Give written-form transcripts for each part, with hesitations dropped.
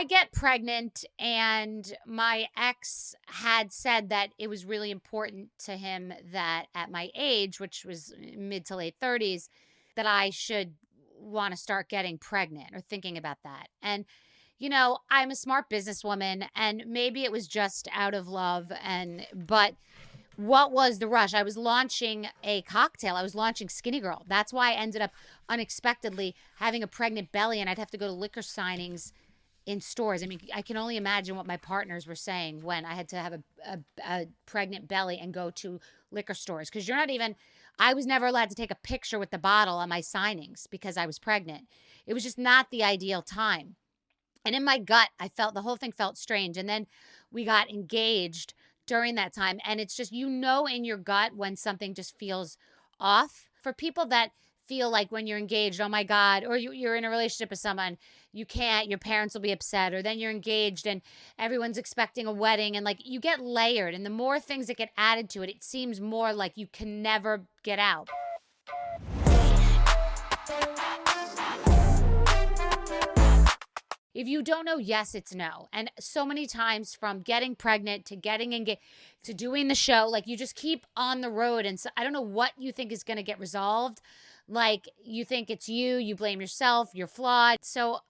I get pregnant, and my ex had said that it was really important to him that at my age, which was mid to late 30s, that I should want to start getting pregnant or thinking about that. And, I'm a smart businesswoman, and maybe it was just out of love. But what was the rush? I was launching a cocktail. I was launching Skinny Girl. That's why I ended up unexpectedly having a pregnant belly, and I'd have to go to liquor signings in stores. I mean, I can only imagine what my partners were saying when I had to have a pregnant belly and go to liquor stores, because I was never allowed to take a picture with the bottle on my signings because I was pregnant. It was just not the ideal time. And in my gut, I felt the whole thing felt strange. And then we got engaged during that time. And it's just, in your gut when something just feels off. For people that feel like when you're engaged, oh my God, or you're in a relationship with someone, you can't, your parents will be upset, or then you're engaged and everyone's expecting a wedding, and like you get layered. And the more things that get added to it, it seems more like you can never get out. If you don't know, yes, it's no. And so many times, from getting pregnant to getting engaged to doing the show, like you just keep on the road. And so I don't know what you think is going to get resolved. Like you think it's you blame yourself, you're flawed. So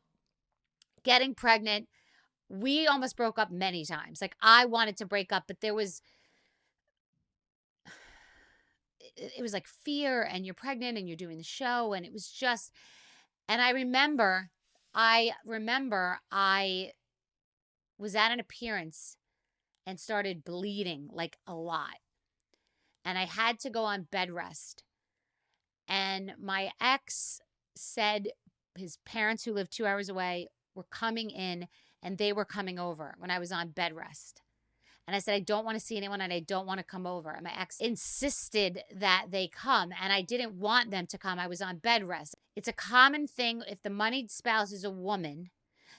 getting pregnant, we almost broke up many times. Like I wanted to break up, but it was like fear, and you're pregnant and you're doing the show. And it was just, and I remember I was at an appearance and started bleeding like a lot. And I had to go on bed rest. And my ex said his parents, who lived 2 hours away, were coming in, and they were coming over when I was on bed rest. And I said, I don't want to see anyone, and I don't want to come over. And my ex insisted that they come, and I didn't want them to come. I was on bed rest. It's a common thing, if the moneyed spouse is a woman,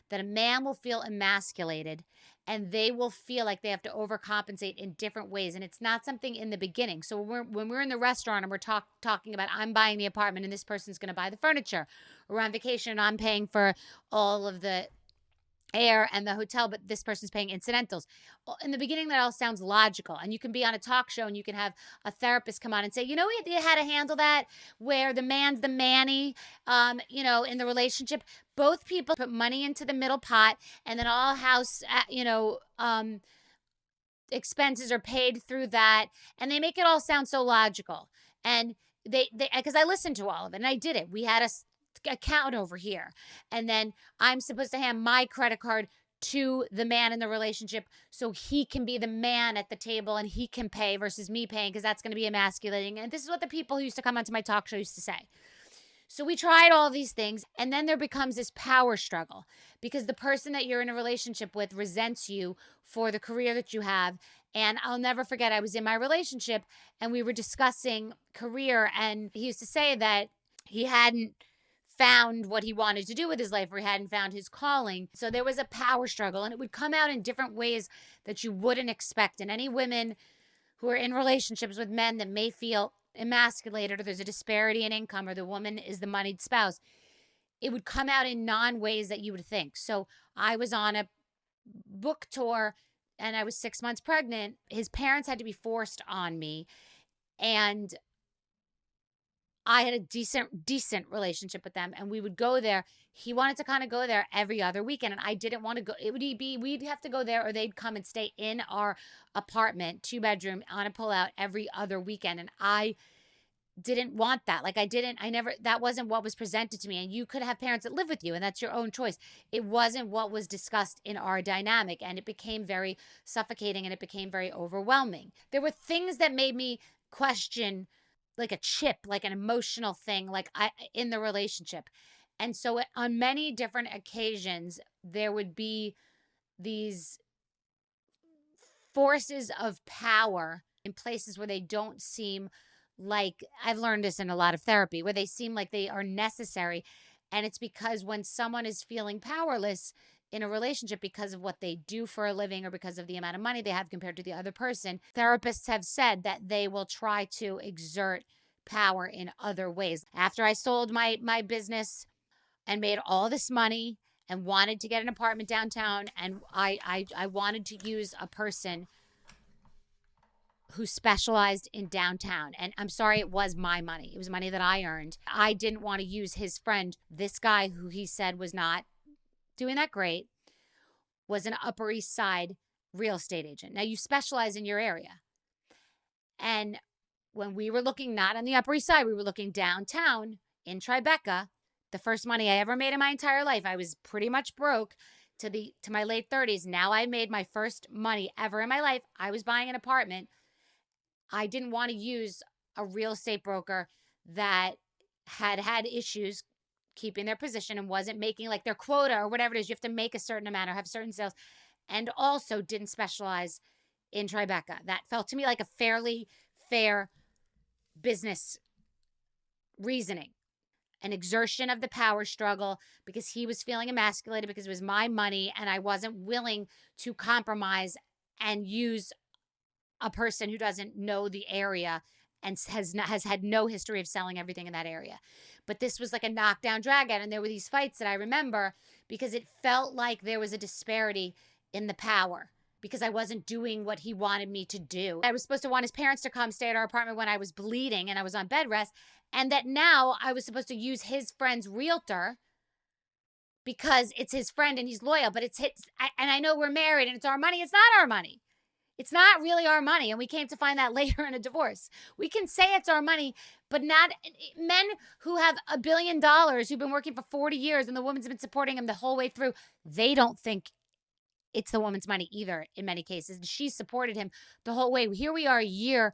that a man will feel emasculated, and they will feel like they have to overcompensate in different ways. And it's not something in the beginning. So when we're in the restaurant and we're talking about, I'm buying the apartment and this person's going to buy the furniture, or we're on vacation and I'm paying for all of the air and the hotel, but this person's paying incidentals. In the beginning, that all sounds logical. And you can be on a talk show and you can have a therapist come on and say, we had to handle that, where the man's the manny, in the relationship. Both people put money into the middle pot, and then all house, expenses are paid through that. And they make it all sound so logical. And they because I listened to all of it, and I did it. We had a account over here, and then I'm supposed to hand my credit card to the man in the relationship so he can be the man at the table and he can pay versus me paying, because that's going to be emasculating. And this is what the people who used to come onto my talk show used to say. So we tried all these things, and then there becomes this power struggle, because the person that you're in a relationship with resents you for the career that you have. And I'll never forget, I was in my relationship and we were discussing career, and he used to say that he hadn't found what he wanted to do with his life, or he hadn't found his calling. So there was a power struggle, and it would come out in different ways that you wouldn't expect. And any women who are in relationships with men that may feel emasculated, or there's a disparity in income, or the woman is the moneyed spouse, it would come out in non-ways that you would think. So I was on a book tour and I was 6 months pregnant. His parents had to be forced on me, and I had a decent relationship with them, and we would go there. He wanted to kind of go there every other weekend, and I didn't want to go. We'd have to go there, or they'd come and stay in our apartment, 2-bedroom on a pullout every other weekend. And I didn't want that. That wasn't what was presented to me. And you could have parents that live with you, and that's your own choice. It wasn't what was discussed in our dynamic, and it became very suffocating, and it became very overwhelming. There were things that made me question, like a chip, like an emotional thing, in the relationship. And so on many different occasions, there would be these forces of power in places where they don't seem like, I've learned this in a lot of therapy, where they seem like they are necessary. And it's because when someone is feeling powerless in a relationship because of what they do for a living, or because of the amount of money they have compared to the other person, therapists have said that they will try to exert power in other ways. After I sold my business and made all this money and wanted to get an apartment downtown. And I wanted to use a person who specialized in downtown. And I'm sorry, it was my money. It was money that I earned. I didn't want to use his friend, this guy who he said was not doing that great, was an Upper East Side real estate agent. Now, you specialize in your area. And when we were looking not on the Upper East Side, we were looking downtown in Tribeca. The first money I ever made in my entire life, I was pretty much broke to my late 30s. Now I made my first money ever in my life. I was buying an apartment. I didn't want to use a real estate broker that had issues keeping their position and wasn't making like their quota or whatever it is. You have to make a certain amount or have certain sales, and also didn't specialize in Tribeca. That felt to me like a fairly fair business reasoning. An exertion of the power struggle because he was feeling emasculated because it was my money and I wasn't willing to compromise and use a person who doesn't know the area and has had no history of selling everything in that area. But this was like a knockdown drag out, and there were these fights that I remember because it felt like there was a disparity in the power because I wasn't doing what he wanted me to do. I was supposed to want his parents to come stay at our apartment when I was bleeding and I was on bed rest, and that now I was supposed to use his friend's realtor because it's his friend and he's loyal, but it's his, and I know we're married and it's our money. It's not our money. It's not really our money, and we came to find that later in a divorce. We can say it's our money, but not men who have $1 billion, who've been working for 40 years, and the woman's been supporting him the whole way through. They don't think it's the woman's money either in many cases. And she supported him the whole way. Here we are a year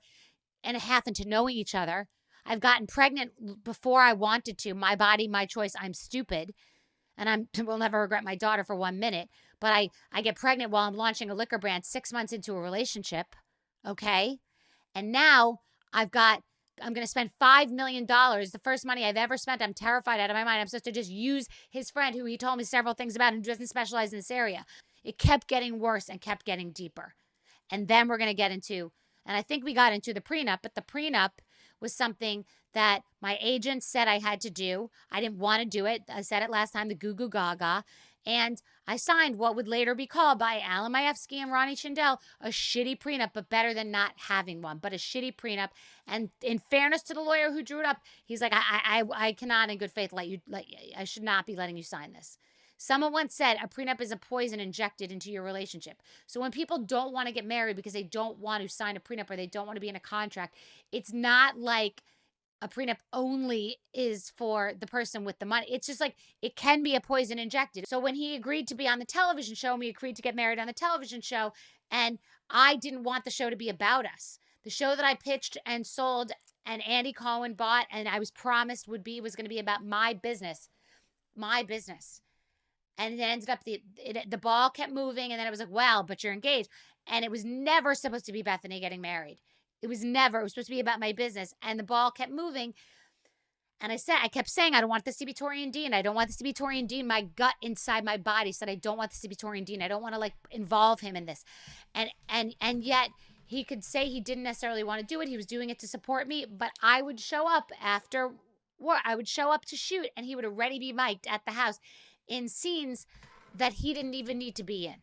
and a half into knowing each other. I've gotten pregnant before I wanted to. My body, my choice. I'm stupid. And I will never regret my daughter for 1 minute. But I get pregnant while I'm launching a liquor brand 6 months into a relationship. Okay? And now I'm going to spend $5 million, the first money I've ever spent. I'm terrified out of my mind. I'm supposed to just use his friend who he told me several things about and who doesn't specialize in this area. It kept getting worse and kept getting deeper. And then we're going to get into, and I think we got into the prenup, but the prenup was something that my agent said I had to do. I didn't want to do it. I said it last time, the goo goo gaga. And I signed what would later be called by Alan Majewski and Ronnie Schindel a shitty prenup, but better than not having one, but a shitty prenup. And in fairness to the lawyer who drew it up, he's like, I cannot in good faith I should not be letting you sign this. Someone once said a prenup is a poison injected into your relationship. So when people don't want to get married because they don't want to sign a prenup or they don't want to be in a contract, it's not like a prenup only is for the person with the money. It's just like it can be a poison injected. So when he agreed to be on the television show, and we agreed to get married on the television show, and I didn't want the show to be about us. The show that I pitched and sold and Andy Cohen bought and I was promised was going to be about my business. My business. And it ended up, the ball kept moving, and then it was like, well, but you're engaged. And it was never supposed to be Bethany getting married. It was supposed to be about my business. And the ball kept moving. And I kept saying, I don't want this to be Tori and Dean. I don't want this to be Tori and Dean. My gut inside my body said, I don't want this to be Tori and Dean. I don't want to involve him in this. And yet he could say he didn't necessarily want to do it. He was doing it to support me, but I would show up after work. I would show up to shoot, and he would already be mic'd at the house in scenes that he didn't even need to be in.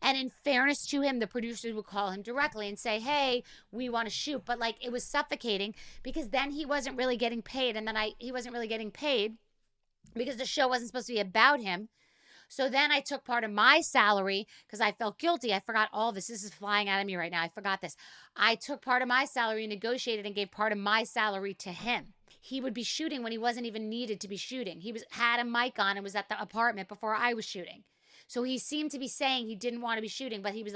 And in fairness to him, the producers would call him directly and say, hey, we want to shoot. But it was suffocating because then he wasn't really getting paid. And then he wasn't really getting paid because the show wasn't supposed to be about him. So then I took part of my salary because I felt guilty. I forgot all this. This is flying out of me right now. I forgot this. I took part of my salary, negotiated, and gave part of my salary to him. He would be shooting when he wasn't even needed to be shooting. He had a mic on and was at the apartment before I was shooting. So he seemed to be saying he didn't want to be shooting, but he was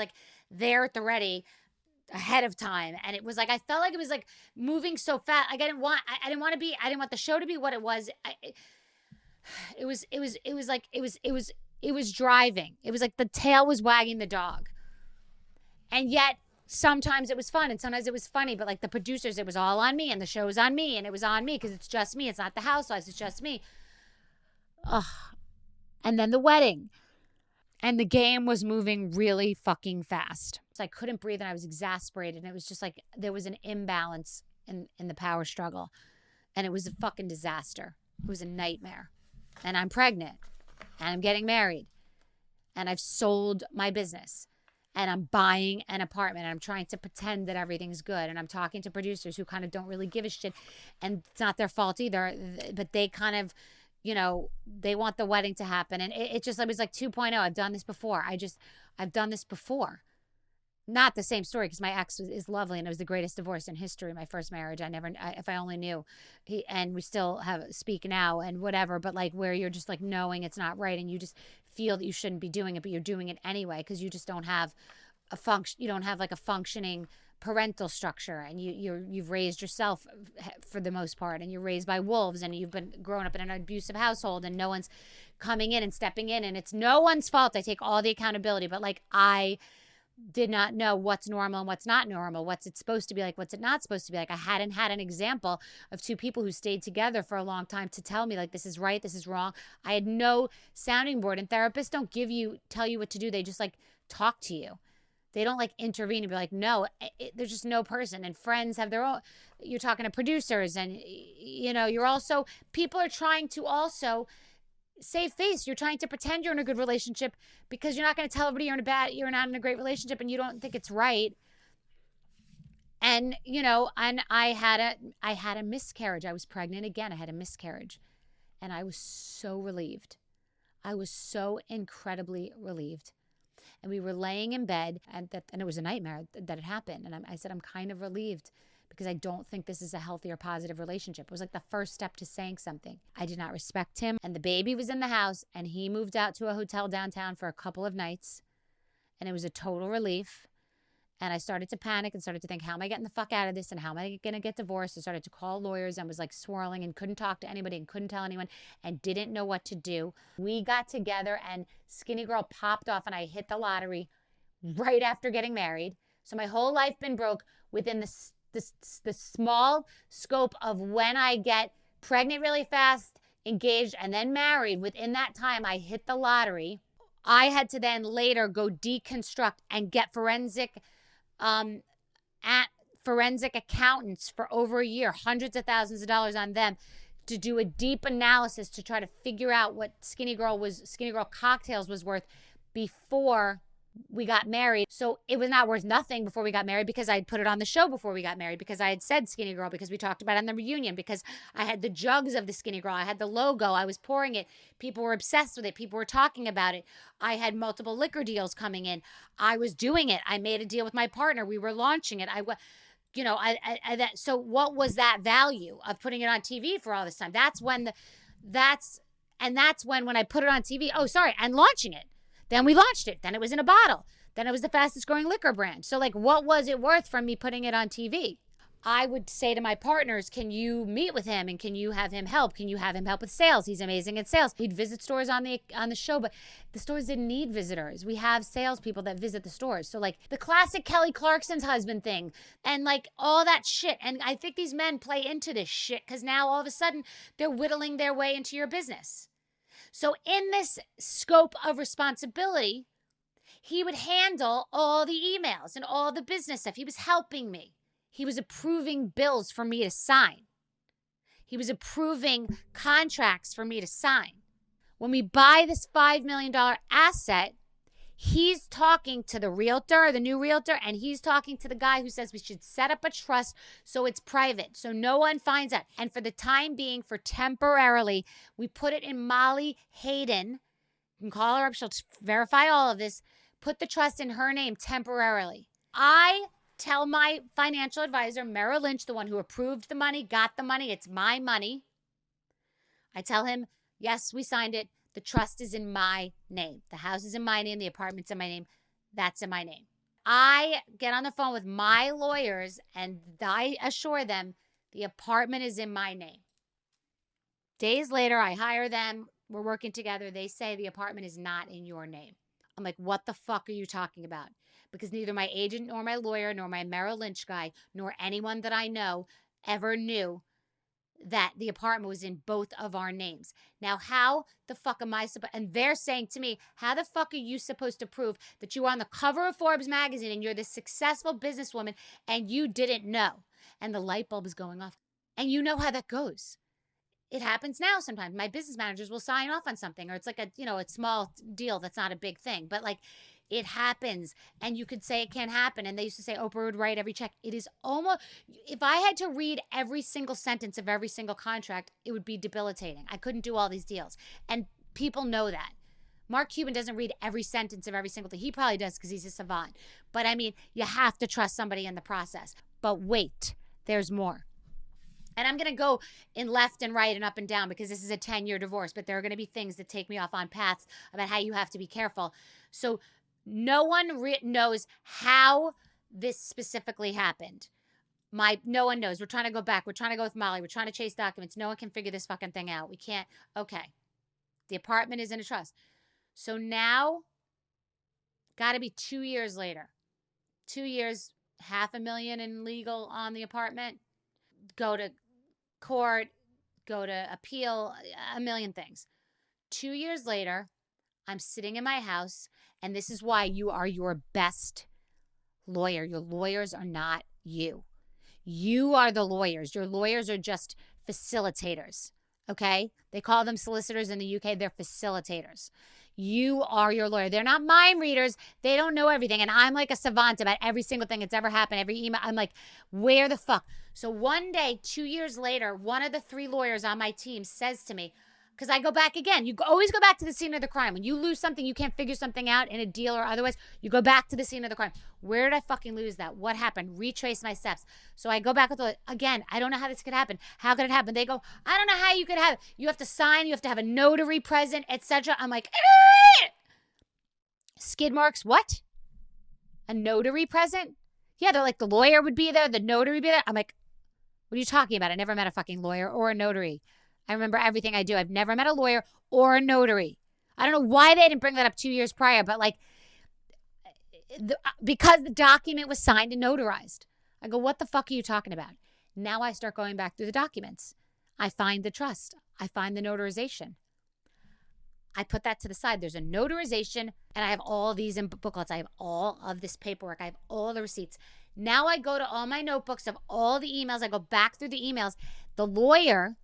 there at the ready ahead of time. And it was I felt like it was moving so fast. I didn't want the show to be what it was. It was driving. It was like the tail was wagging the dog. And yet sometimes it was fun and sometimes it was funny, but the producers, it was all on me, and the show was on me, and it was on me because it's just me. It's not the housewives. It's just me. Ugh. And then the wedding. And the game was moving really fucking fast. So I couldn't breathe and I was exasperated. And it was just there was an imbalance in the power struggle. And it was a fucking disaster. It was a nightmare. And I'm pregnant. and I'm getting married and I've sold my business and I'm buying an apartment and I'm trying to pretend that everything's good. And I'm talking to producers who kind of don't really give a shit, and it's not their fault either, but they kind of, they want the wedding to happen. And it was like 2.0. I've done this before. I've done this before. Not the same story, because my ex is lovely and it was the greatest divorce in history. My first marriage, if I only knew, and we still speak now and whatever, but like where you're just like knowing it's not right and you just feel that you shouldn't be doing it, but you're doing it anyway because you just don't have you don't have like a functioning parental structure, and you've raised yourself for the most part, and you're raised by wolves, and you've been growing up in an abusive household, and no one's coming in and stepping in, and it's no one's fault. I take all the accountability, but like I did not know what's normal and what's not normal, what's it supposed to be like, what's it not supposed to be like. I hadn't had an example of two people who stayed together for a long time to tell me like, this is right, this is wrong. I had no sounding board, and therapists don't tell you what to do. They just like talk to you. They don't like intervene and be like, no, there's just no person. And friends have their own, you're talking to producers, and you're also, people are trying to also save face. You're trying to pretend you're in a good relationship because you're not going to tell everybody you're not in a great relationship and you don't think it's right. And and I had a miscarriage. I was pregnant again. I had a miscarriage, and I was so relieved. I was so incredibly relieved. And we were laying in bed, and it was a nightmare that it happened. And I said, I'm kind of relieved, because I don't think this is a healthy or positive relationship. It was like the first step to saying something. I did not respect him, and the baby was in the house, and he moved out to a hotel downtown for a couple of nights, and it was a total relief. And I started to panic and started to think, how am I getting the fuck out of this, and how am I going to get divorced? I started to call lawyers and was like swirling and couldn't talk to anybody and couldn't tell anyone and didn't know what to do. We got together and Skinny Girl popped off, and I hit the lottery right after getting married. So my whole life been broke within the small scope of when I get pregnant really fast, engaged, and then married. Within that time, I hit the lottery. I had to then later go deconstruct and get forensic accountants for over a year, hundreds of thousands of dollars on them, to do a deep analysis to try to figure out what Skinny Girl Cocktails was worth before we got married. So it was not worth nothing before we got married, because I had put it on the show before we got married, because I had said Skinny Girl, because we talked about it on the reunion, because I had the jugs of the Skinny Girl. I had the logo. I was pouring it. People were obsessed with it. People were talking about it. I had multiple liquor deals coming in. I was doing it. I made a deal with my partner. We were launching it. So what was that value of putting it on TV for all this time? That's when when I put it on TV, and launching it. Then we launched it. Then it was in a bottle. Then it was the fastest growing liquor brand. So like, what was it worth from me putting it on TV? I would say to my partners, can you meet with him, and can you have him help? Can you have him help with sales? He's amazing at sales. He'd visit stores on the show, but the stores didn't need visitors. We have salespeople that visit the stores. So like the classic Kelly Clarkson's husband thing, and like all that shit. And I think these men play into this shit, because now all of a sudden they're whittling their way into your business. So in this scope of responsibility, he would handle all the emails and all the business stuff. He was helping me. He was approving bills for me to sign. He was approving contracts for me to sign. When we buy this $5 million asset, he's talking to the new realtor, and he's talking to the guy who says we should set up a trust so it's private, so no one finds out. And for the time being, for temporarily, we put it in Molly Hayden. You can call her up. She'll verify all of this. Put the trust in her name temporarily. I tell my financial advisor, Merrill Lynch, the one who approved the money, got the money, it's my money. I tell him, yes, we signed it. The trust is in my name. The house is in my name. The apartment's in my name. That's in my name. I get on the phone with my lawyers, and I assure them the apartment is in my name. Days later, I hire them. We're working together. They say the apartment is not in your name. I'm like, what the fuck are you talking about? Because neither my agent nor my lawyer nor my Merrill Lynch guy nor anyone that I know ever knew that the apartment was in both of our names. Now, how the fuck am I supposed, and they're saying to me, how the fuck are you supposed to prove that you were on the cover of Forbes magazine and you're this successful businesswoman and you didn't know? And the light bulb is going off. And you know how that goes. it happens now sometimes. My business managers will sign off on something, or it's like a small deal that's not a big thing, but like it happens. And you could say it can't happen. And they used to say Oprah would write every check. It is almost, if I had to read every single sentence of every single contract, it would be debilitating. I couldn't do all these deals. And people know that. Mark Cuban doesn't read every sentence of every single thing. He probably does because he's a savant. But I mean, you have to trust somebody in the process. But wait, there's more. And I'm going to go in left and right and up and down because this is a 10-year divorce, but there are going to be things that take me off on paths about how you have to be careful. So no one knows how this specifically happened. No one knows. We're trying to go back. We're trying to go with Molly. We're trying to chase documents. No one can figure this fucking thing out. We can't. Okay. The apartment is in a trust. So now, got to be 2 years later. 2 years, $500,000 in legal on the apartment. Go to court, go to appeal, a million things. 2 years later, I'm sitting in my house, and this is why you are your best lawyer. Your lawyers are not you. You are the lawyers. Your lawyers are just facilitators, okay? They call them solicitors in the UK. They're facilitators. You are your lawyer. They're not mind readers. They don't know everything. And I'm like a savant about every single thing that's ever happened, every email. I'm like, where the fuck? So one day, 2 years later, one of the 3 lawyers on my team says to me, because I go back again. You always go back to the scene of the crime. When you lose something, you can't figure something out in a deal or otherwise, you go back to the scene of the crime. Where did I fucking lose that? What happened? Retrace my steps. So I go back with again, I don't know how this could happen. How could it happen? They go, I don't know how you could have it. You have to sign. You have to have a notary present, etc. I'm like, skid marks, what? A notary present? Yeah, they're like, the lawyer would be there, the notary would be there. I'm like, what are you talking about? I never met a fucking lawyer or a notary. I remember everything I do. I've never met a lawyer or a notary. I don't know why they didn't bring that up 2 years prior, but like, because the document was signed and notarized. I go, what the fuck are you talking about? Now I start going back through the documents. I find the trust. I find the notarization. I put that to the side. There's a notarization, and I have all these in booklets. I have all of this paperwork. I have all the receipts. Now I go to all my notebooks of all the emails. I go back through the emails. The lawyer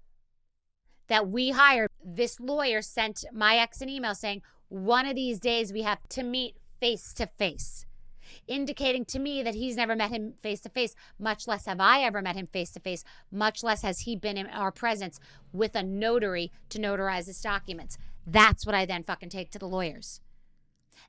that we hired, this lawyer sent my ex an email saying, one of these days we have to meet face to face, indicating to me that he's never met him face to face, much less have I ever met him face to face, much less has he been in our presence with a notary to notarize his documents. That's what I then fucking take to the lawyers.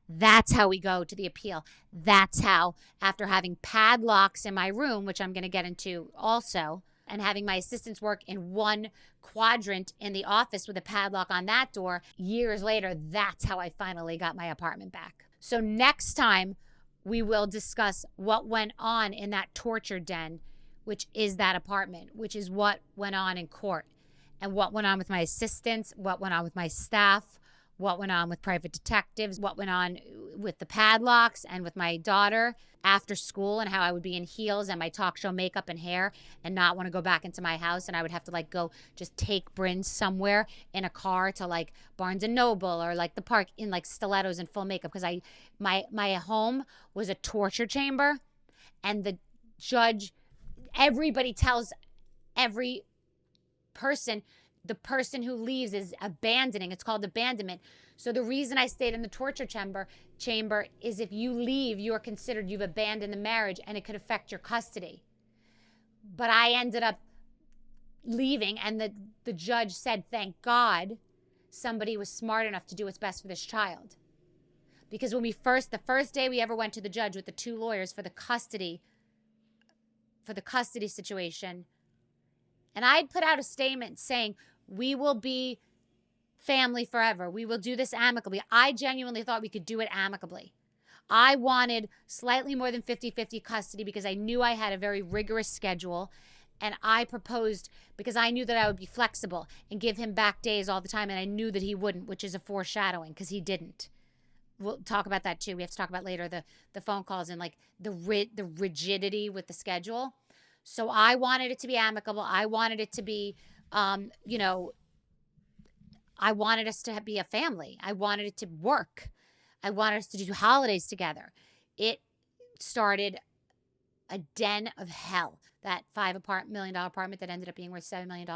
That's how we go to the appeal. That's how, after having padlocks in my room, which I'm going to get into also, and having my assistants work in one quadrant in the office with a padlock on that door, years later, that's how I finally got my apartment back. So next time, we will discuss what went on in that torture den, which is that apartment, which is what went on in court, and what went on with my assistants, what went on with my staff, what went on with private detectives, what went on with the padlocks and with my daughter after school, and how I would be in heels and my talk show makeup and hair and not want to go back into my house, and I would have to like go just take Bryn somewhere in a car to like Barnes and Noble or like the park in like stilettos and full makeup, because my home was a torture chamber, and the judge, everybody tells every person, the person who leaves is abandoning. It's called abandonment. So the reason I stayed in the torture chamber is if you leave, you are considered you've abandoned the marriage, and it could affect your custody. But I ended up leaving, and the judge said, thank God somebody was smart enough to do what's best for this child. Because when the first day we ever went to the judge with the 2 lawyers for the custody situation, and I'd put out a statement saying, we will be family forever. We will do this amicably. I genuinely thought we could do it amicably. I wanted slightly more than 50-50 custody because I knew I had a very rigorous schedule. And I proposed, because I knew that I would be flexible and give him back days all the time. And I knew that he wouldn't, which is a foreshadowing, because he didn't. We'll talk about that too. We have to talk about later the phone calls and like the rigidity with the schedule. So I wanted it to be amicable. I wanted it to be, I wanted us to be a family. I wanted it to work. I wanted us to do holidays together. It started a den of hell. That $5 million apartment that ended up being worth $7 million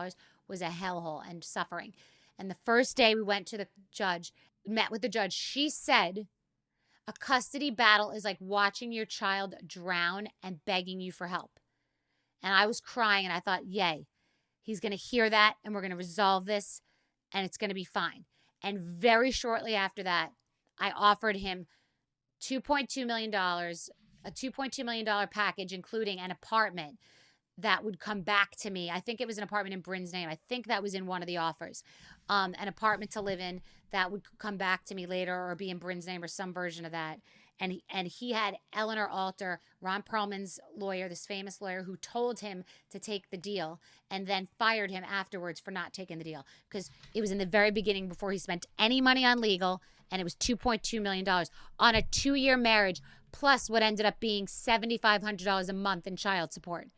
was a hellhole and suffering. And the first day we went to the judge, met with the judge, she said, a custody battle is like watching your child drown and begging you for help. And I was crying and I thought, yay, he's going to hear that and we're going to resolve this and it's going to be fine. And very shortly after that, I offered him $2.2 million, a $2.2 million package, including an apartment that would come back to me. I think it was an apartment in Bryn's name. I think that was in one of the offers. An apartment to live in that would come back to me later or be in Bryn's name or some version of that. And he had Eleanor Alter, Ron Perlman's lawyer, this famous lawyer, who told him to take the deal and then fired him afterwards for not taking the deal because it was in the very beginning before he spent any money on legal, and it was $2.2 million on a 2-year marriage plus what ended up being $7,500 a month in child support.